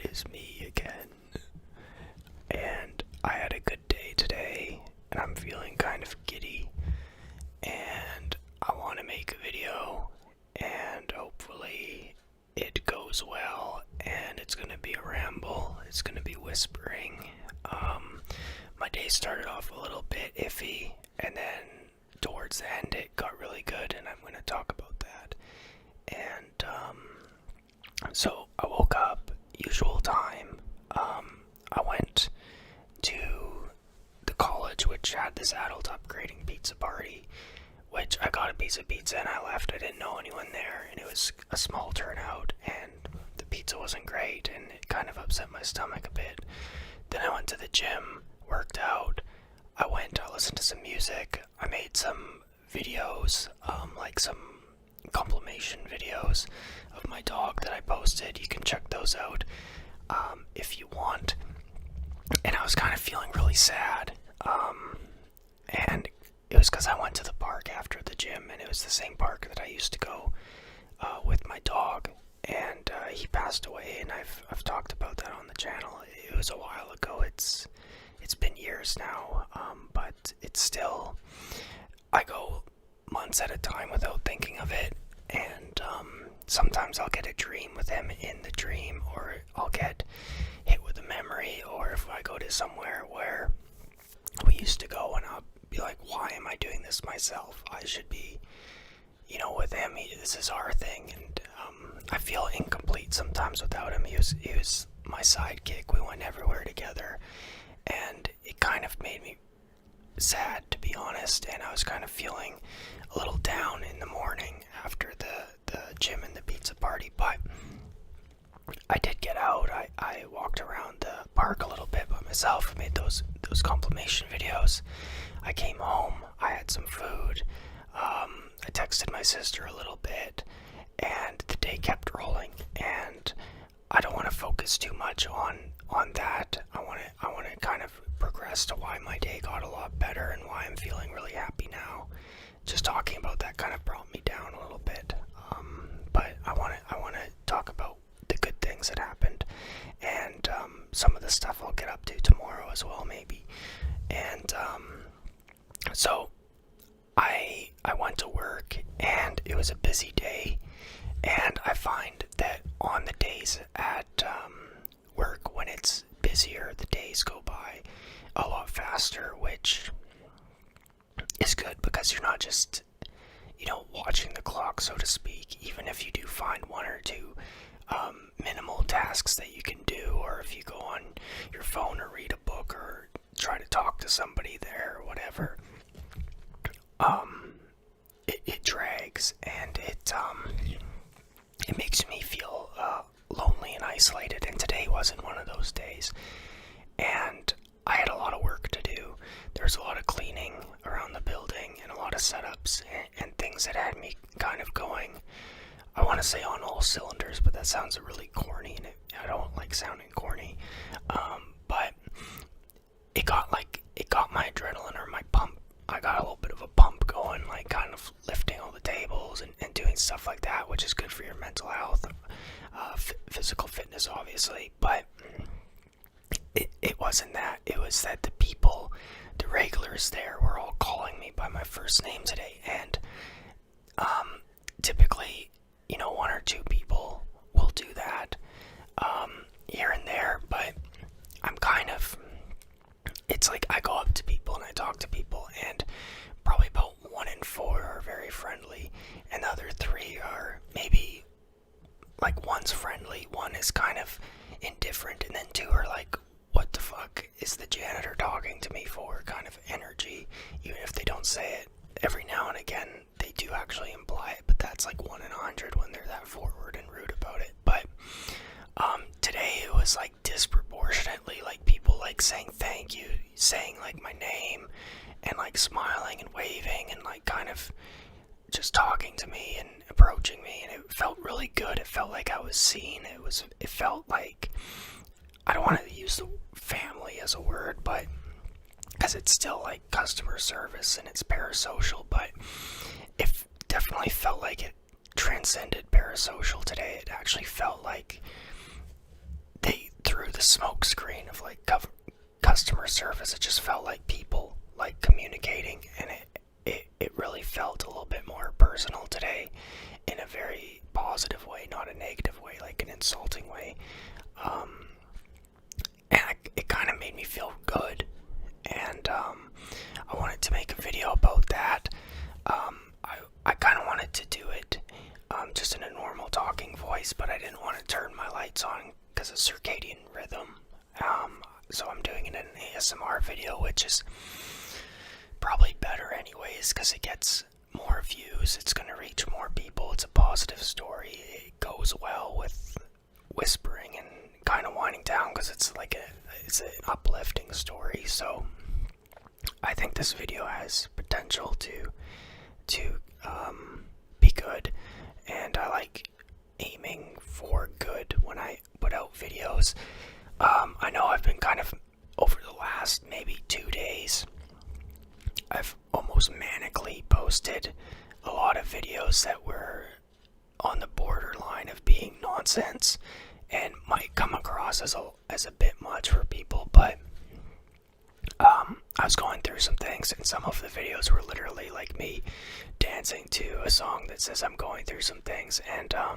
is me again. And I had a good day today, and I'm feeling kind of giddy. And I want to make a video, and hopefully it goes well. And it's gonna be a ramble, it's gonna be whispering. My day started off a little bit iffy, and then towards the end it got really good, and I'm gonna talk about that. And so I woke up, usual time. I went to the college, which had this adult upgrading pizza party, which I got a piece of pizza and I left. I didn't know anyone there, and it was a small turnout, and the pizza wasn't great, and it kind of upset my stomach a bit. Then I went to the gym, worked out. I listened to some music. I made some videos, like some compilation videos of my dog that I posted. You can check those out if you want. And I was kind of feeling really sad. And it was because I went to the park after the gym, and it was the same park that I used to go with my dog. And he passed away, and I've talked about that on the channel. It was a while ago. It's been years now, but it's still, I go months at a time without thinking of it, and sometimes I'll get a dream with him in the dream, or I'll get hit with a memory, or if I go to somewhere where we used to go, and I'll be like, why am I doing this myself? I should be, with him. This is our thing, and I feel incomplete sometimes without him. He was my sidekick. We went everywhere together, and it kind of made me sad, to be honest, and I was kind of feeling a little down in the morning after the gym and the pizza party. But I did get out. I walked around the park a little bit by myself, made those compilation videos. I came home, I had some food, I texted my sister a little bit, and the day kept rolling. And I don't want to focus too much on that. I want to kind of progress to why my day got a lot better and why I'm feeling really happy now. Just talking about that kind of brought me down a little bit. But I want to talk about the good things that happened, and some of the stuff I'll get up to tomorrow as well, maybe. And so I went to work, and it was a busy day, and I find that on the days at work, when it's busier, the days go by a lot faster, which is good because you're not just, watching the clock, so to speak. Even if you do find one or two minimal tasks that you can do, or if you go on your phone or read a book or try to talk to somebody there or whatever, it drags, and it makes me feel lonely and isolated, and today wasn't one of those days. And I had a lot of work to do. There's a lot of cleaning around the building and a lot of setups and things that had me kind of going, I want to say on all cylinders, but that sounds really corny, and I don't like sounding corny. But it got my adrenaline, or my pump. I got a little bit of a pump going, like kind of lifting all the tables and doing stuff like that, which is good for your mental health, physical fitness, obviously. But it wasn't that. It was that the people, the regulars there, were all calling me by my first name today, and typically, one or two people will do that here and there, but I'm kind of, it's like I go up to people and I talk to people, and probably about 1 in 4 are very friendly, and the other 3 are maybe, like, one's friendly, one is kind of indifferent, and then 2 are like, what the fuck is the janitor talking to me for, kind of energy. Even if they don't say it, every now and again they do actually imply it, but that's like 1 in 100 when they're that forward and rude about it. But today it was like disproportionately, like people like saying thank you, saying like my name, and like smiling and waving, and like kind of just talking to me and approaching me, and it felt really good. It felt like I was seen. It felt like, I don't want to use the family as a word, but because it's still like customer service and it's parasocial, but it definitely felt like it transcended parasocial today. It actually felt like the smoke screen of like customer service. It just felt like people like communicating, and it really felt a little bit more personal today, in a very positive way, not a negative way, like an insulting way. And it kind of made me feel good, and I wanted to make a video about that. I kind of wanted to do it just in a normal talking voice, but I didn't want to turn my lights on because of circadian rhythm. So I'm doing it in an ASMR video, which is probably better anyways because it gets more views. It's going to reach more people. It's a positive story. It goes well with whispering and kind of winding down because it's an uplifting story. So I think this video has potential to be good, and I like aiming for good when I put out videos. I know I've been kind of, over the last maybe 2 days, I've almost manically posted a lot of videos that were on the borderline of being nonsense and might come across as a bit much for people, but I was going through some things, and some of the videos were literally like me dancing to a song that says I'm going through some things, and I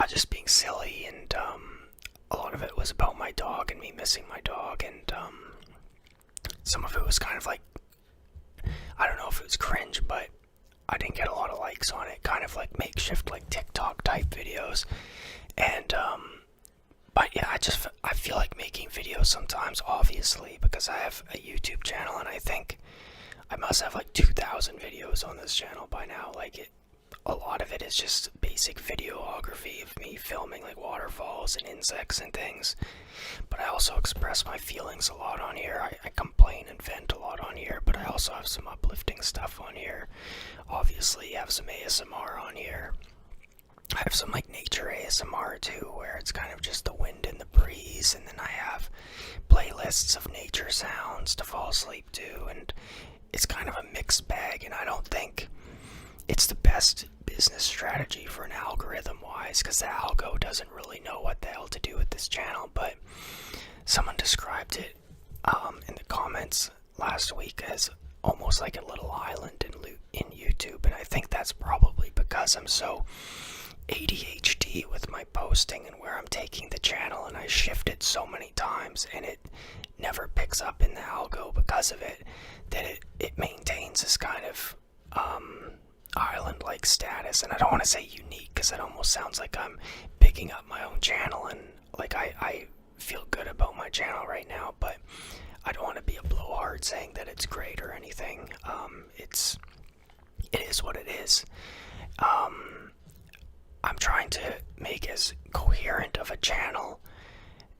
was just being silly, and a lot of it was about my dog and me missing my dog, and some of it was kind of like, I don't know if it was cringe, but I didn't get a lot of likes on it, kind of like makeshift like TikTok type videos, and but yeah, I feel like making videos sometimes, obviously, because I have a YouTube channel, and I think I must have like 2,000 videos on this channel by now. Like, a lot of it is just basic videography of me filming like waterfalls and insects and things. But I also express my feelings a lot on here. I complain and vent a lot on here, but I also have some uplifting stuff on here. Obviously, I have some ASMR on here. I have some like nature ASMR too, where it's kind of just the wind and the breeze, and then I have playlists of nature sounds to fall asleep to, and it's kind of a mixed bag, and I don't think it's the best business strategy for an algorithm wise, because the algo doesn't really know what the hell to do with this channel. But someone described it in the comments last week as almost like a little island in YouTube, and I think that's probably because I'm so ADHD with my posting and where I'm taking the channel, and I shift it so many times and it never picks up in the algo because of it, that it maintains this kind of island-like status. And I don't want to say unique because it almost sounds like I'm picking up my own channel, and like I feel good about my channel right now, but I don't want to be a blowhard saying that it's great or anything. It is what it is. I'm trying to make as coherent of a channel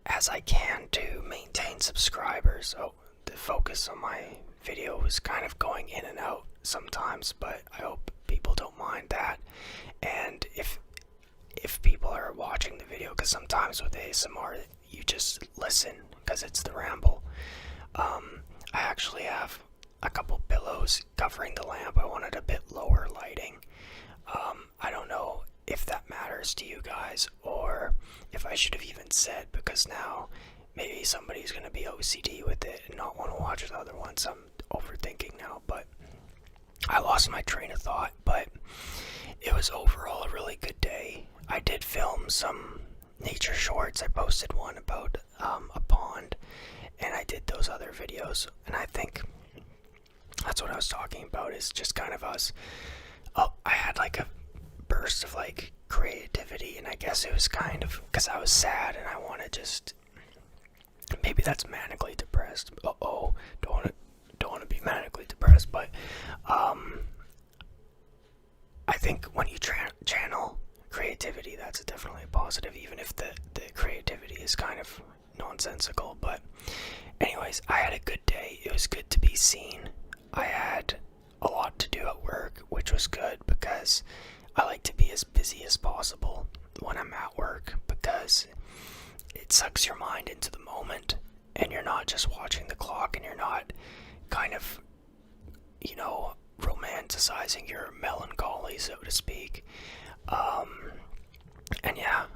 as I can to maintain subscribers. So the focus on my video is kind of going in and out sometimes, but I hope people don't mind that. And if people are watching the video, because sometimes with ASMR you just listen because it's the ramble. I actually have a couple pillows covering the lamp. I wanted a bit lower lighting. I don't know if that matters to you guys, or if I should have even said, because now maybe somebody's going to be OCD with it and not want to watch the other ones. I'm overthinking now, but I lost my train of thought. But it was overall a really good day. I did film some nature shorts. I posted one about a pond, and I did those other videos, and I think that's what I was talking about, is just kind of us. Oh, I had like a burst of like creativity, and I guess it was kind of because I was sad and I want to just, maybe that's manically depressed. Don't want to be manically depressed, but I think when you channel creativity, that's definitely a positive, even if the creativity is kind of nonsensical. But anyways, I had a good day. It was good to be seen. I had a lot to do at work, which was good because I like to be as busy as possible when I'm at work, because it sucks your mind into the moment, and you're not just watching the clock, and you're not kind of, romanticizing your melancholy, so to speak. And yeah,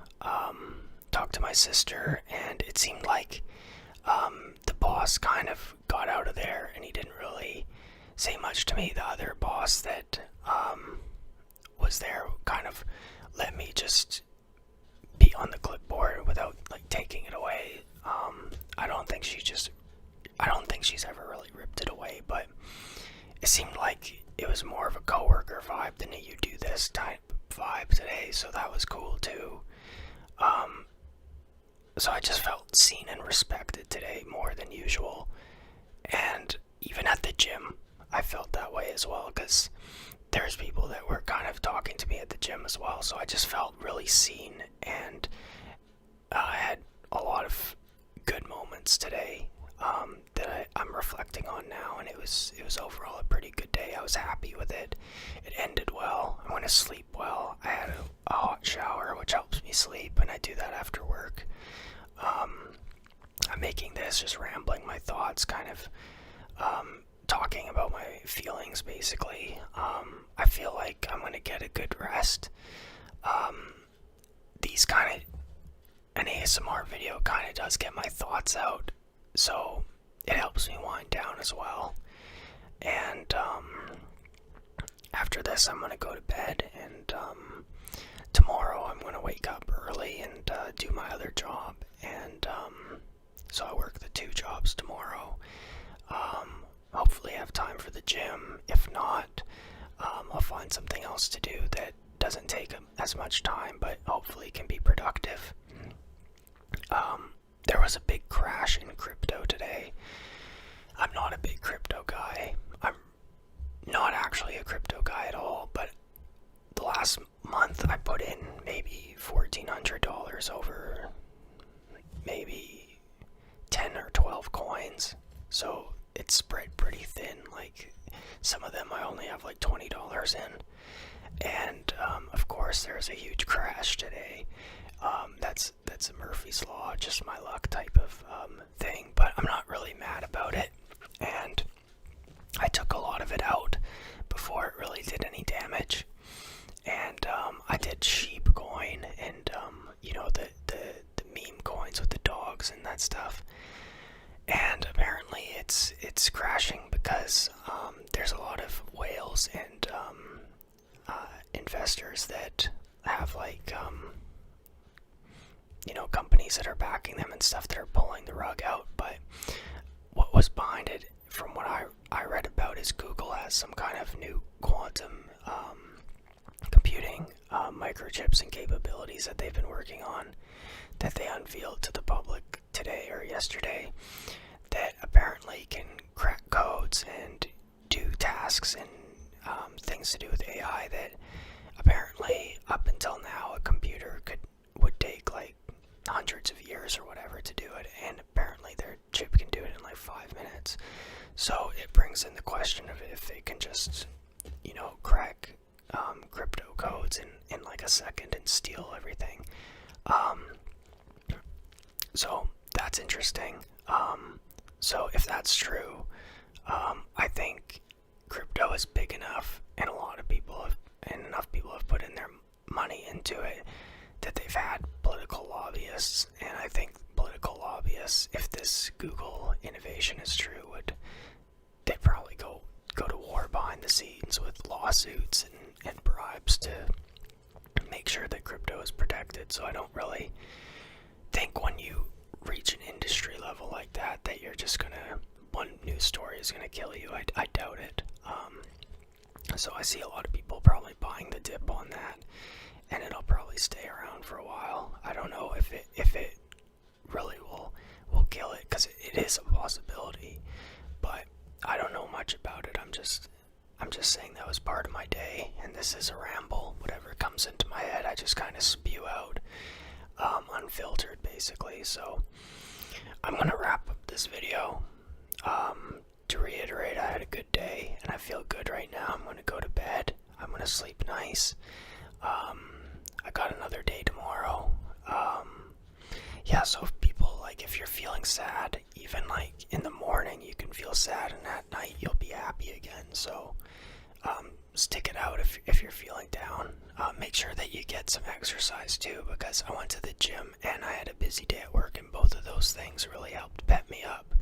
talk to to my sister, and it seemed like the boss kind of got out of there, and he didn't really say much to me. The other boss that was there kind of let me just be on the clipboard without like taking it away. I don't think she's ever really ripped it away, but it seemed like it was more of a coworker vibe than a you do this type vibe today, so that was cool too. So I just felt seen and respected today more than usual, and even at the gym I felt that way as well, because there's people that were kind of talking to me at the gym as well, so I just felt really seen, and I had a lot of good moments today that I'm reflecting on now, and it was overall a pretty good day. I was happy with it. It ended well. I went to sleep well. I had a hot shower, which helps me sleep, and I do that after work. I'm making this, just rambling my thoughts, kind of talking about my feelings, basically. I feel like I'm going to get a good rest. These kind of, an ASMR video kind of does get my thoughts out, so it helps me wind down as well. And after this I'm going to go to bed, and tomorrow I'm going to wake up early and do my other job, and so I work the 2 jobs tomorrow. Hopefully have time for the gym. If not, I'll find something else to do that doesn't take as much time, but hopefully can be productive. There was a big crash in crypto today. I'm not a big crypto guy. I'm not actually a crypto guy at all, but the last month I put in maybe $1,400 over maybe 10 or 12 coins, so it's spread pretty thin. Like, some of them I only have like $20 in, and of course there's a huge crash today. That's a Murphy's Law, just my luck type of thing, but I'm not really mad about it, and I took a lot of it out before it really did any damage. And I did sheep coin, and you know, the meme coins with the dogs and that stuff. And apparently it's crashing because there's a lot of whales and investors that have like you know, companies that are backing them and stuff that are pulling the rug out. But what was behind it, from what I read about, is Google has some kind of new quantum computing microchips and capabilities that they've been working on, that they unveiled to the public today or yesterday, that apparently can crack codes and do tasks and things to do with AI that apparently up until now a computer would take like hundreds of years or whatever to do it, and apparently their chip can do it in like 5 minutes. So it brings in the question of if they can just, you know, crack crypto codes in like a second and steal everything. So that's interesting. So if that's true, I think crypto is big enough, and enough people have put in their money into it, that they've had political lobbyists, and I think political lobbyists, if this Google innovation is true, they'd probably go to war behind the scenes with lawsuits and bribes to make sure that crypto is protected. So I don't really think when you reach an industry level like that you're just gonna, one news story is gonna kill you. I doubt it. So I see a lot of people probably buying the dip on that, and it'll probably stay around for a while. I don't know if it really will kill it, because it is a possibility, but I don't know much about it. I'm just saying that was part of my day, and this is a ramble. Whatever comes into my head, I just kind of spew out, unfiltered, basically. So I'm gonna wrap up this video. To reiterate, I had a good day, and I feel good right now. I'm gonna go to bed. I'm gonna sleep nice. I got another day tomorrow. Yeah, so if you're feeling sad, even like in the morning you can feel sad, and at night you'll be happy again. So stick it out if you're feeling down. make sure that you get some exercise too, because I went to the gym and I had a busy day at work, and both of those things really helped pep me up.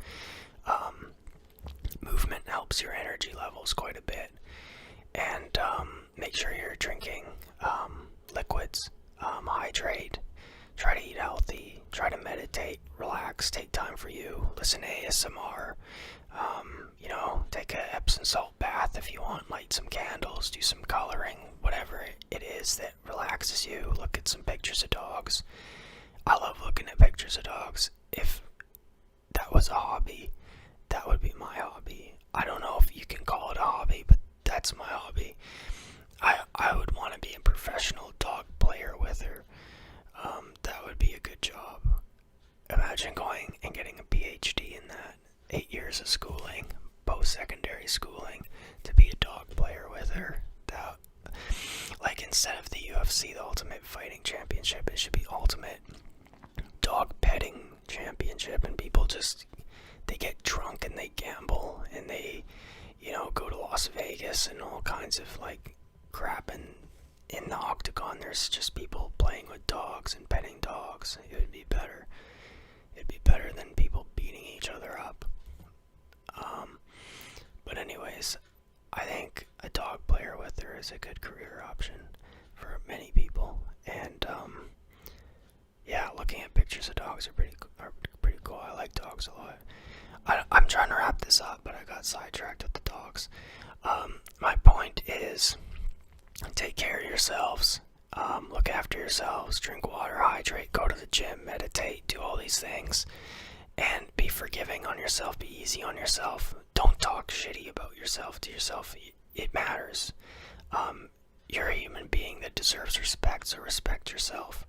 Movement helps your energy levels quite a bit, and make sure you're drinking liquids, hydrate, try to eat healthy, try to meditate, relax, take time for you, listen to ASMR, take a Epsom salt bath if you want, light some candles, do some coloring, whatever it is that relaxes you. Look at some pictures of dogs. I love looking at pictures of dogs. If that was a hobby, that would be my hobby. I don't know if you can call it a hobby, but that's my hobby. I would want to be a professional dog player with her. That would be a good job. Imagine going and getting a PhD in that. 8 years of schooling, post-secondary schooling, to be a dog player with her. That, like, instead of the UFC, the Ultimate Fighting Championship, it should be Ultimate Dog Petting Championship, and people just, they get drunk and they gamble and they, go to Las Vegas and all kinds of, like, crap, and in the octagon there's just people playing with dogs and petting dogs. It would be better. It'd be better than people beating each other up. But anyways, I think a dog player with her is a good career option for many people. And yeah, looking at pictures of dogs are pretty cool. I like dogs a lot. I'm trying to wrap this up, but I got sidetracked with the dogs. My point is, take care of yourselves. Look after yourselves. Drink water, hydrate, go to the gym, meditate, do all these things. And be forgiving on yourself, be easy on yourself. Don't talk shitty about yourself to yourself. It matters. You're a human being that deserves respect, so respect yourself.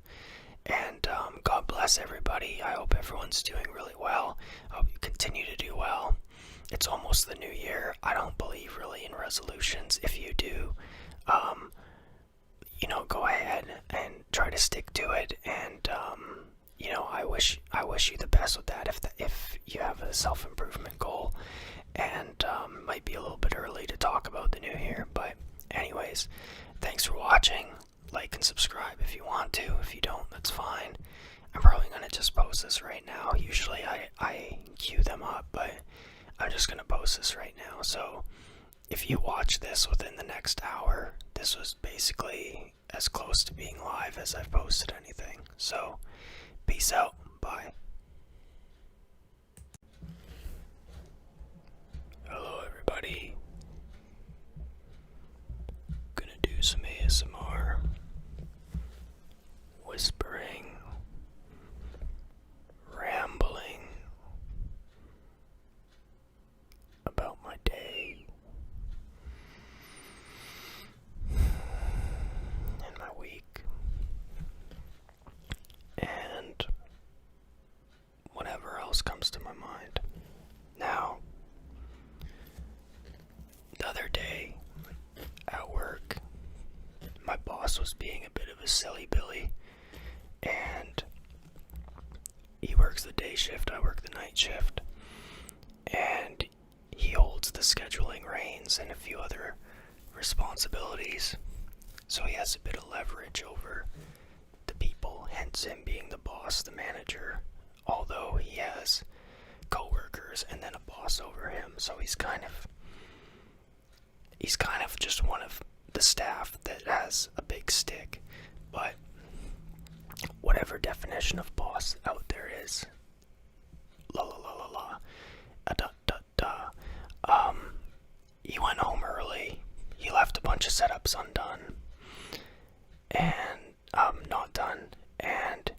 And God bless everybody. I hope everyone's doing really well. I hope you continue to do well. It's almost the new year. I don't believe really in resolutions. If you do, go ahead and try to stick to it. And I wish you the best with that. If you have a self-improvement goal, and might be a little bit early to talk about the new year, but anyways, thanks for watching. Like and subscribe if you want to. If you don't, that's fine. I'm probably gonna just post this right now. Usually I queue them up, but I'm just gonna post this right now. So if you watch this within the next hour, this was basically as close to being live as I've posted anything. So peace out. Bye. Hello everybody. Gonna do some ASMR. Whispering. Rambling. About my day. And my week. And whatever else comes to my mind. Now, the other day at work, my boss was being a bit of a silly Billy, and he works the day shift, I work the night shift, and he holds the scheduling reins and a few other responsibilities, so he has a bit of leverage over the people, hence him being the boss, the manager, although he has co-workers and then a boss over him, so he's kind of just one of the staff that has a big stick. But whatever definition of boss out there is, he went home early. He left a bunch of setups undone and not done, and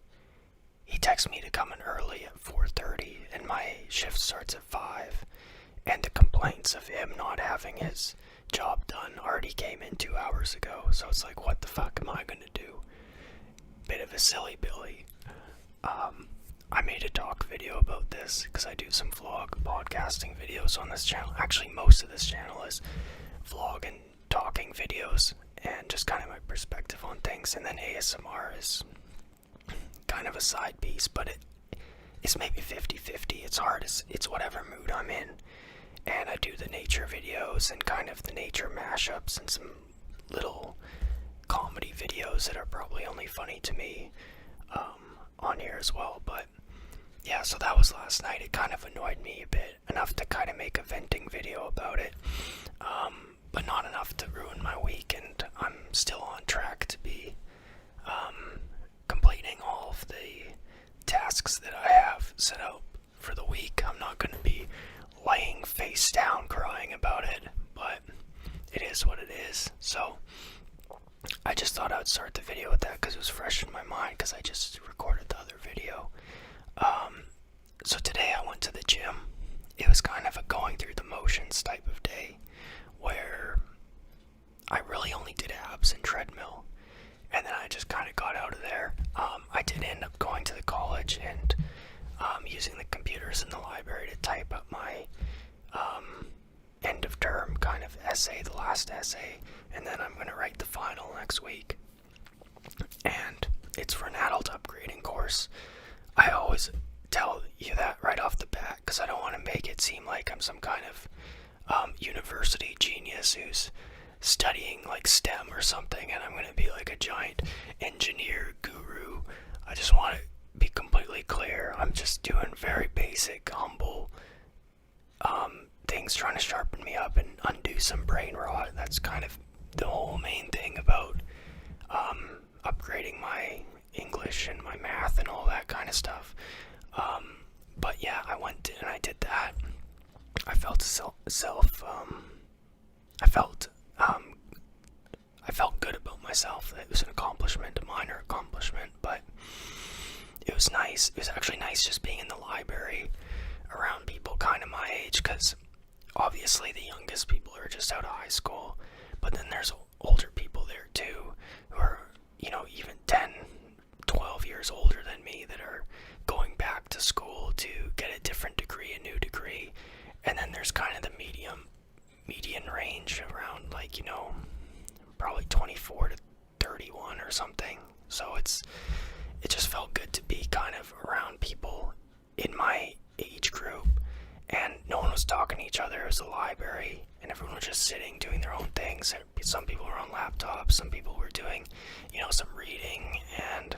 he texted me to come in early at 4:30, and my shift starts at 5, and the complaints of him not having his job done already came in 2 hours ago, so it's like, what the fuck am I gonna do? Bit of a silly Billy. I made a talk video about this because I do some vlog podcasting videos on this channel. Actually, most of this channel is vlog and talking videos and just kind of my perspective on things, and then ASMR is kind of a side piece, but it's maybe 50-50. It's hard. It's whatever mood I'm in. And I do the nature videos and kind of the nature mashups and some little comedy videos that are probably only funny to me on here as well. But yeah, so that was last night. It kind of annoyed me a bit, enough to kind of make a venting video about it, but not enough to ruin my week, and I'm still on track to be completing all of the tasks that I have set out for the week. I'm not going to be laying face down crying about it, but it is what it is. So I just thought I would start the video with that because it was fresh in my mind, because I just recorded the other video. So today I went to the gym. It was kind of a going through the motions type of day, where I really only did abs and treadmill, and then I just kind of got out of there. I did end up going to the college and using the computers in the library to type up my end of term kind of essay, the last essay, and then I'm going to write the final next week. And it's for an adult upgrading course. I always tell you that right off the bat because I don't want to make it seem like I'm some kind of university genius who's studying like STEM or something, and I'm going to be like a giant engineer guru. I just want to be completely clear. I'm just doing very basic, humble things, trying to sharpen me up and undo some brain rot. That's kind of the whole main thing about upgrading my English and my math and all that kind of stuff. But yeah, I went and I did that. I felt I felt good about myself. It was an accomplishment, a minor accomplishment, but it was nice. It was actually nice just being in the library around people kind of my age, because obviously the youngest people are just out of high school, but then there's older people there too, who are, even 10, 12 years older than me, that are going back to school to get a different degree, a new degree. And then there's kind of the median range around probably 24 to 31 or something. So it just felt good to be kind of around people in my age group, and no one was talking to each other. It was a library, and everyone was just sitting doing their own things. Some people were on laptops, some people were doing some reading, and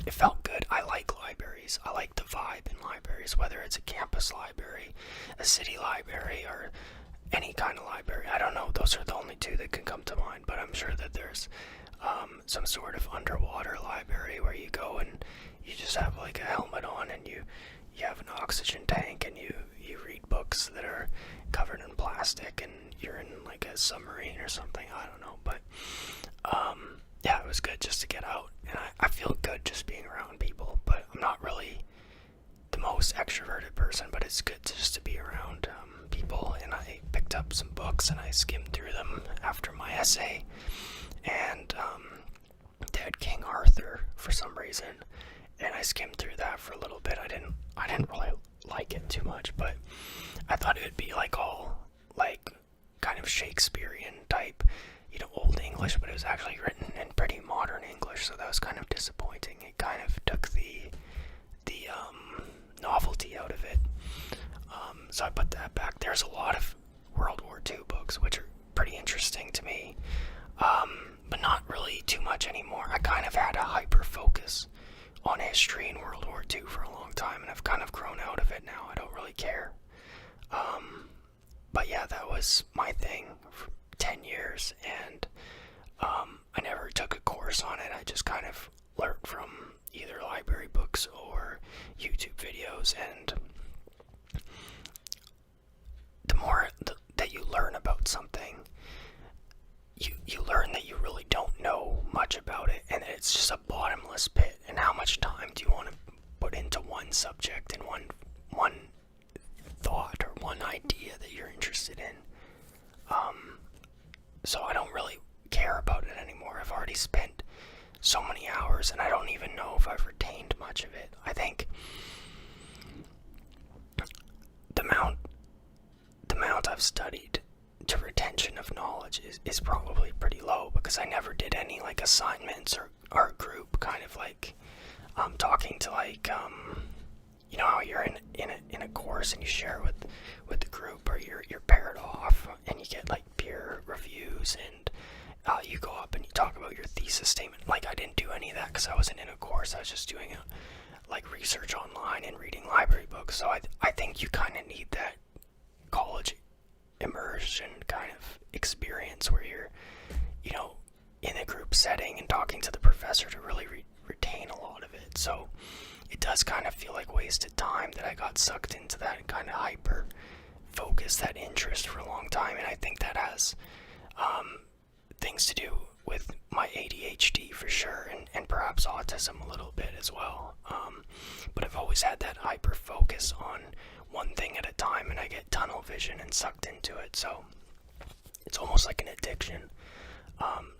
it felt good. I like libraries. I like the vibe in libraries, whether it's a campus library, a city library, or any kind of library. I don't know, those are the only two that can come to mind, but I'm sure that there's some sort of underwater library where you go and you just have like a helmet on, and you have an oxygen tank, and you read books that are covered in plastic, and you're in like a submarine or something. I don't know, but yeah, it was good just to get out, and I feel good just being around people. But I'm not really the most extroverted person, but it's good just to be around people. And I picked up some books and I skimmed through them after my essay, and Dead King Arthur for some reason, and I skimmed through that for a little bit. I didn't really like it too much, but I thought it would be like all like kind of Shakespearean type, Old English, but it was actually written in pretty modern English, so that was kind of disappointing. It kind of took the novelty out of it. So I put that back. There's a lot of World War II books, which are pretty interesting to me, but not really too much anymore. I kind of had a hyper focus on history in World War II for a long time, and I've kind of grown out of it now. I don't really care. But yeah, that was my thing for 10 years, and I never took a course on it. I just kind of learned from either library books or YouTube videos, and the more that you learn about something, you learn that you really don't know much about it, and it's just a bottomless pit. And how much time do you want to put into one subject and one thought or one idea that you're interested in? So I don't really care about it anymore. I've already spent so many hours, and I don't even know if I've retained much of it. I think the amount I've studied to retention of knowledge is probably pretty low, because I never did any like assignments or group kind of like talking to like how you're in a course and you share with the group, or you're paired off and you get like peer reviews and you go up and you talk about your thesis statement. Like, I didn't do any of that because I wasn't in a course. I was just doing like research online and reading library books. So I think you kind of need that college immersion kind of experience where you're, in a group setting and talking to the professor to really retain a lot of it. So it does kind of feel like wasted time that I got sucked into that kind of hyper focus, that interest for a long time. And I think that has things to do with my ADHD for sure, and perhaps autism a little bit as well. But I've always had that hyper focus on one thing at a time, and I get tunnel vision and sucked into it. So it's almost like an addiction.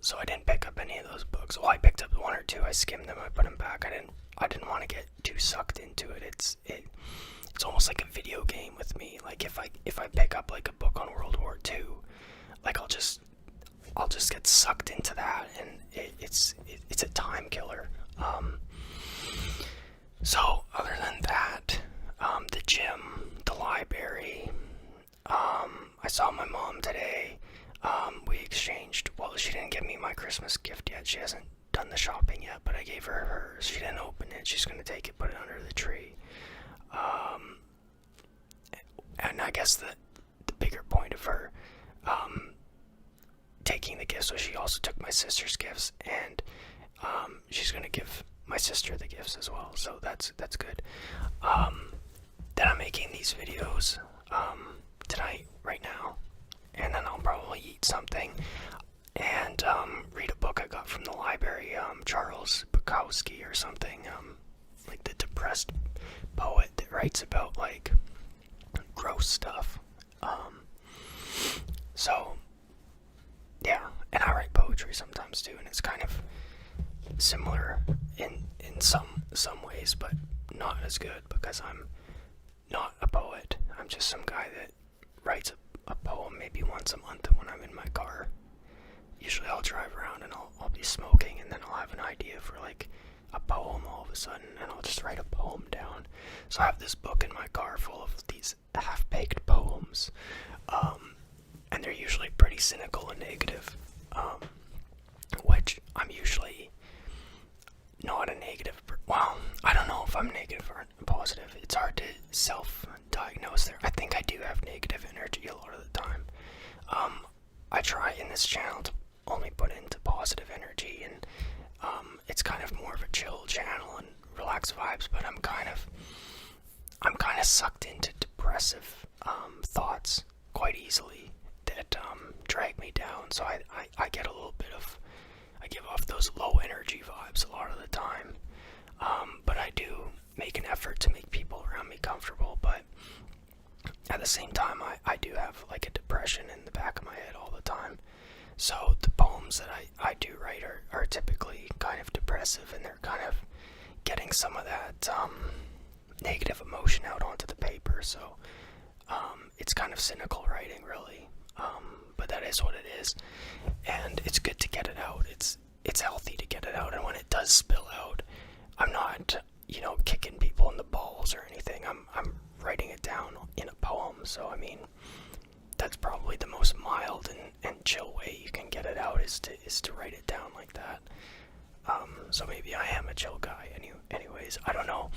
So I didn't pick up any of those books. Well, I picked up one or two. I skimmed them. I put them back. I didn't want to get too sucked into it. It's almost like a video game with me. Like if I pick up like a book on World War II, like I'll just get sucked into that, and it's a time killer. So other than that, the gym, the library, I saw my mom today. We exchanged, well, she didn't give me my Christmas gift yet. She hasn't done the shopping yet, but I gave her hers. She didn't open it. She's going to take it, put it under the tree. And I guess the bigger point of her taking the gifts was she also took my sister's gifts, and she's going to give my sister the gifts as well. So that's good. Then I'm making these videos tonight, right now. And then I'll probably eat something and read a book I got from the library, Charles Bukowski or something, like the depressed poet that writes about like gross stuff. So yeah, and I write poetry sometimes too, and it's kind of similar in some ways, but not as good because I'm not a poet. I'm just some guy that writes a poem maybe once a month when I'm in my car. Usually I'll drive around and I'll be smoking, and then I'll have an idea for like a poem all of a sudden, and I'll just write a poem down. So I have this book in my car full of these half-baked poems, and they're usually pretty cynical and negative, which I'm usually not a negative. Well, I don't know if I'm negative or positive. It's hard to self-diagnose there. I think I do have negative energy a lot of the time. I try in this channel to only put into positive energy, and it's kind of more of a chill channel and relaxed vibes, but I'm kind of sucked into depressive thoughts quite easily that drag me down. So I get a little bit of, I give off those low energy vibes a lot of the time. But I do make an effort to make people around me comfortable, but at the same time I do have like a depression in the back of my head all the time. So the poems that I do write are typically kind of depressive, and they're kind of getting some of that negative emotion out onto the paper. So it's kind of cynical writing, really, but that is what it is, and it's good to get it out. It's healthy to get it out, and when it does spill out, I'm not kicking people in the balls or anything. I'm writing it down in a poem. So I mean, that's probably the most mild and chill way you can get it out, is to write it down like that. So maybe I am a chill guy. Anyways, I don't know.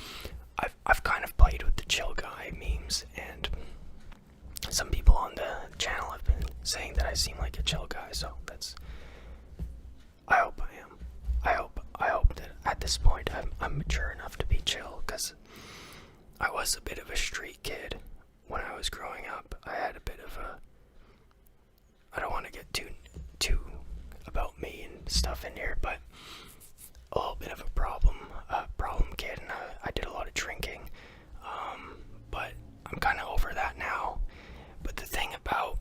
I've kind of played with the chill guy memes, and some people on the channel have been saying that I seem like a chill guy. So I hope I am. I hope that at this point I'm mature enough to be chill, because I was a bit of a street kid when I was growing up. I had a bit of a, I don't want to get too about me and stuff in here, but a little bit of a problem kid, and I did a lot of drinking, but I'm kind of over that now. But the thing about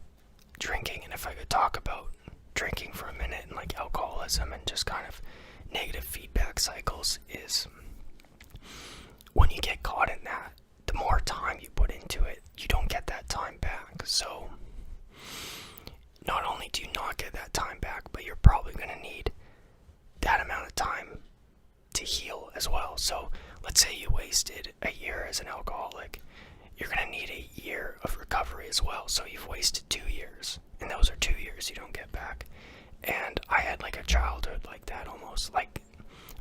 drinking, and if I could talk about drinking for a minute, and like alcoholism and just kind of negative feedback cycles, is when you get caught in that, the more time you put into it, you don't get that time back. So not only do you not get that time back, but you're probably going to need that amount of time to heal as well. So let's say you wasted a year as an alcoholic, you're going to need a year of recovery as well. So you've wasted 2 years, and those are 2 years you don't get back. And I had like a childhood like that almost. Like,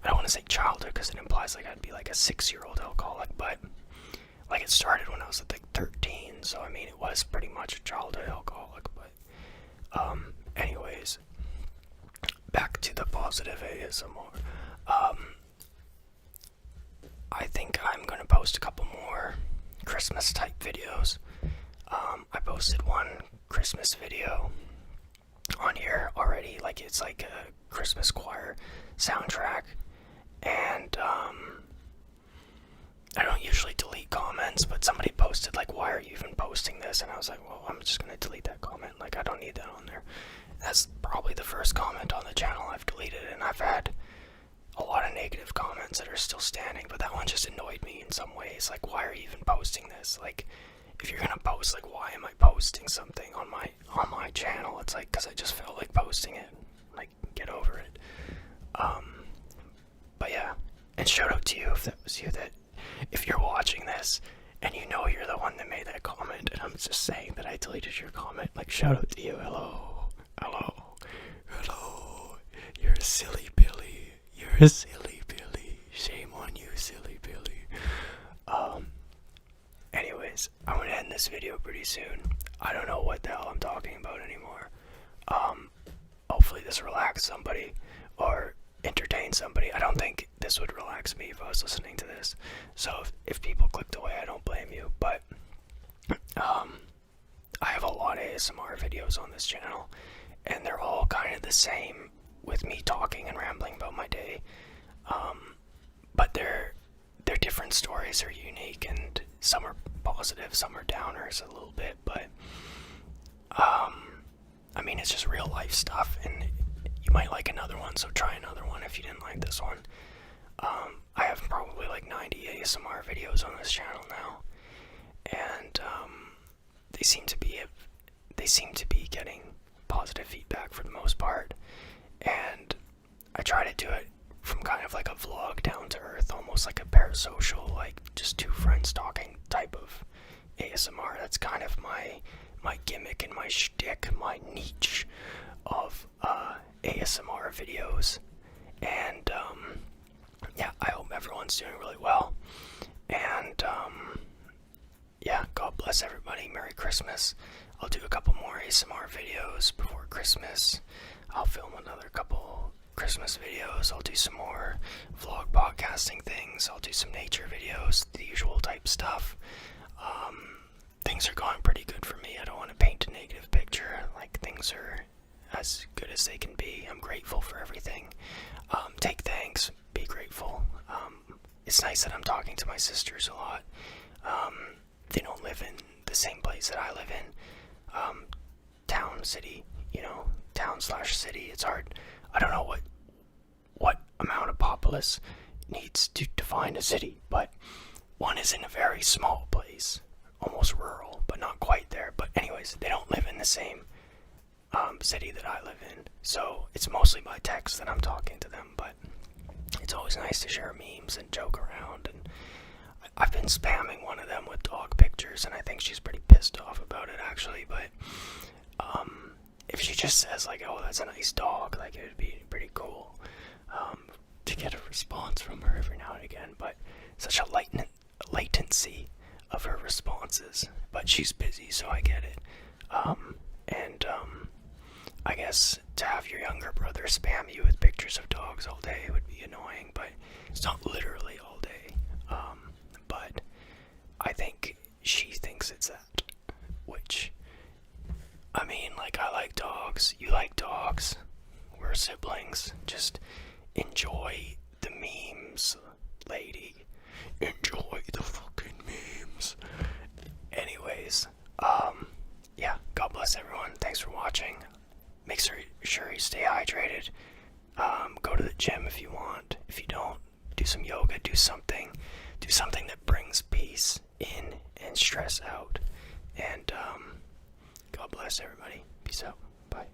I don't want to say childhood because it implies like I'd be like a 6-year-old alcoholic, but like it started when I was like 13, so I mean it was pretty much a childhood alcoholic. But anyways, back to the positive ASMR. I think I'm gonna post a couple more Christmas type videos. I posted one Christmas video on here already, like it's like a Christmas choir soundtrack, and I don't usually delete comments, but somebody posted like, why are you even posting this? And I was like, well, I'm just gonna delete that comment, like I don't need that on there. That's probably the first comment on the channel I've deleted, and I've had a lot of negative comments that are still standing, but that one just annoyed me in some ways. Like, why are you even posting this? Like, if you're gonna post, like, why am I posting something on my channel? It's like, because I just felt like posting it. Like, get over it. But yeah, and shout out to you if that was you, that if you're watching this and you know you're the one that made that comment, and I'm just saying that I deleted your comment, like, shout out to you. Hello, you're a silly Billy. You're a silly Billy. Shame on you, silly Billy. Anyways, I'm gonna end this video pretty soon. I don't know what the hell I'm talking about anymore. Hopefully this relaxes somebody or entertain somebody. I don't think this would relax me if I was listening to this. So if people clicked away, I don't blame you. But I have a lot of ASMR videos on this channel, and they're all kind of the same, with me talking and rambling about my day. But they're different stories, are unique, and some are positive, some are downers a little bit, but I mean, it's just real life stuff, and you might like another one, so try another one if you didn't like this one. I have probably like 90 ASMR videos on this channel now, and they seem to be getting positive feedback for the most part, and I try to do it from kind of like a vlog, down to earth, almost like a parasocial, like just two friends talking type of ASMR. That's kind of my gimmick and my shtick, my niche of ASMR videos. And yeah, I hope everyone's doing really well. And yeah, God bless everybody. Merry Christmas. I'll do a couple more ASMR videos before Christmas. I'll film another couple Christmas videos. I'll do some more vlog podcasting things. I'll do some nature videos, the usual type stuff. Things are going pretty good for me. I don't want to paint a negative picture. Like, things are as good as they can be. I'm grateful for everything. Take thanks. Be grateful. It's nice that I'm talking to my sisters a lot. They don't live in the same place that I live in. Town, city, town/city. It's hard. I don't know what amount of populace needs to define a city, but one is in a very small place, almost rural, but not quite there. But anyways, they don't live in the same city that I live in, so it's mostly by text that I'm talking to them. But it's always nice to share memes and joke around, and I've been spamming one of them with dog pictures, and I think she's pretty pissed off about it, actually. But if she just says like, oh, that's a nice dog, like, it would be pretty cool to get a response from her every now and again. But such a latency of her responses. But she's busy, so I get it. I guess to have your younger brother spam you with pictures of dogs all day would be annoying, but it's not literally all day. But I think she thinks it's that, which, I mean, like, I like dogs, you like dogs, we're siblings. Just enjoy the memes, lady. Enjoy the fucking memes. Anyways, yeah, God bless everyone. Thanks for watching. Make sure you stay hydrated. Go to the gym if you want. If you don't, do some yoga, do something that brings peace in and stress out. And God bless everybody. Peace out. Bye.